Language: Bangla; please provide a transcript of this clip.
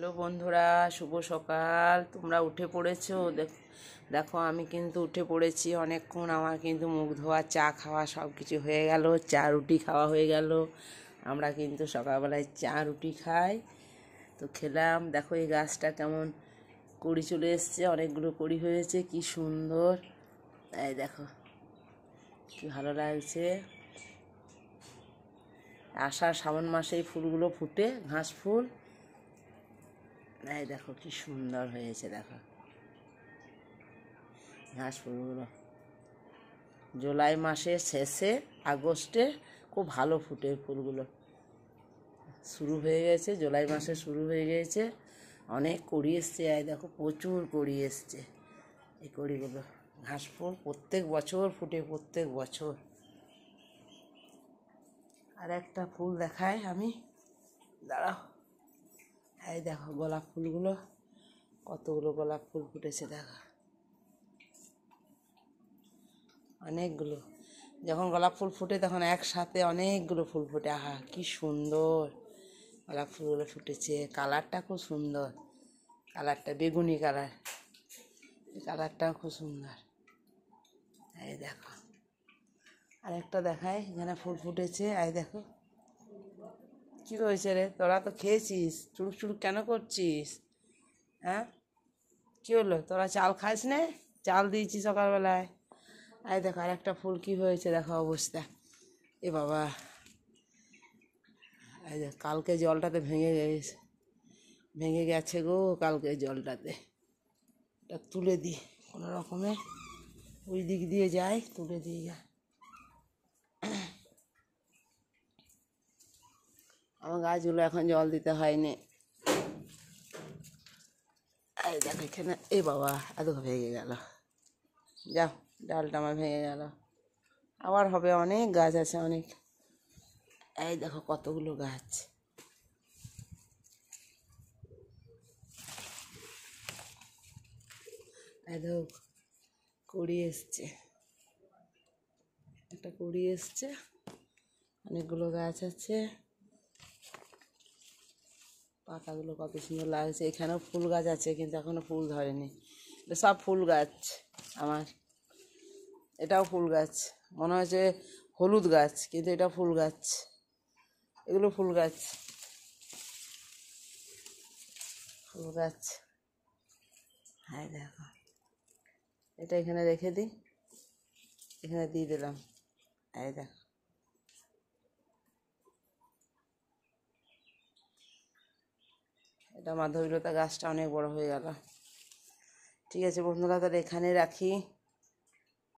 হ্যালো বন্ধুরা, শুভ সকাল। তোমরা উঠে পড়েছো? দেখো আমি কিন্তু উঠে পড়েছি অনেকক্ষণ। আমার কিন্তু মুখ ধোয়া, চা খাওয়া সব কিছু হয়ে গেল, চা রুটি খাওয়া হয়ে গেল। আমরা কিন্তু সকালবেলায় চা রুটি খাই। তো খেলাম। দেখো এই গাছটা কেমন কড়ি চলে এসছে, অনেকগুলো কড়ি হয়েছে, কি সুন্দর। এই দেখো কি ভালো লাগছে। আষাঢ় শ্রাবণ মাসে এই ফুলগুলো ফুটে, ঘাস ফুল। এই দেখো কি সুন্দর হয়েছে, দেখো ঘাস ফুলগুলো জুলাই মাসের শেষে আগস্টে খুব ভালো ফুটে ফুলগুলো। শুরু হয়ে গেছে, জুলাই মাসে শুরু হয়ে গিয়েছে। অনেক কড়ি এসছে, এই দেখো প্রচুর কড়ি এসছে। এই কড়িগুলো ঘাস ফুল প্রত্যেক বছর ফুটে, প্রত্যেক বছর। আর একটা ফুল দেখাই আমি, দাঁড়াও। এই দেখো গোলাপ ফুলগুলো, কতগুলো গোলাপ ফুল ফুটেছে দেখো, অনেকগুলো। যখন গোলাপ ফুল ফুটে তখন একসাথে অনেকগুলো ফুল ফুটে। আহা কি সুন্দর গোলাপ ফুলগুলো ফুটেছে। কালারটা খুব সুন্দর, কালারটা বেগুনি কালার, কালারটাও খুব সুন্দর। এই দেখো আরেকটা দেখাই, এখানে ফুল ফুটেছে। এই দেখো কী হয়েছে রে, তোরা তো খেয়েছিস, চুরুক চুরুক কেন করছিস? হ্যাঁ কী হলো, তোরা চাল খাস নে? চাল দিয়েছি সকালবেলায়। এই দেখো আরেকটা ফুল কি হয়েছে দেখো অবস্থা। এ বাবা, এই যে কালকে জলটাতে ভেঙে গেছে গো, কালকে জলটাতে। এটা তুলে দিই কোনো রকমে, ওই দিক দিয়ে যাই, তুলে দিয়ে যায়। আমার গাছগুলো এখন জল দিতে হয়নি। এই দেখো এখানে, এ বাবা এত ভেঙে গেল, যাও ডালটা আমার ভেঙে গেল। আবার হবে, অনেক গাছ আছে অনেক। এই দেখো কতগুলো গাছ। এই দেখো কুড়ি এসছে, একটা কুড়ি এসছে, অনেকগুলো গাছ আছে। পাতাগুলো কত সুন্দর লাগছে। এখানেও ফুল গাছ আছে কিন্তু এখনো ফুল ধরেনি। এটা সব ফুল গাছ আমার। এটাও ফুল গাছ, মনে হচ্ছে হলুদ গাছ কিন্তু এটা ফুল গাছ। এগুলো ফুল গাছ, ফুল গাছ। হ্যাঁ দেখো, এটা এখানে রেখে দিই, এখানে দিয়ে দিলাম। এই দেখো এটা মাধবীলতা গাছটা অনেক বড় হয়ে গেল। ঠিক আছে বন্ধুরা, তাহলে এখানে রাখি।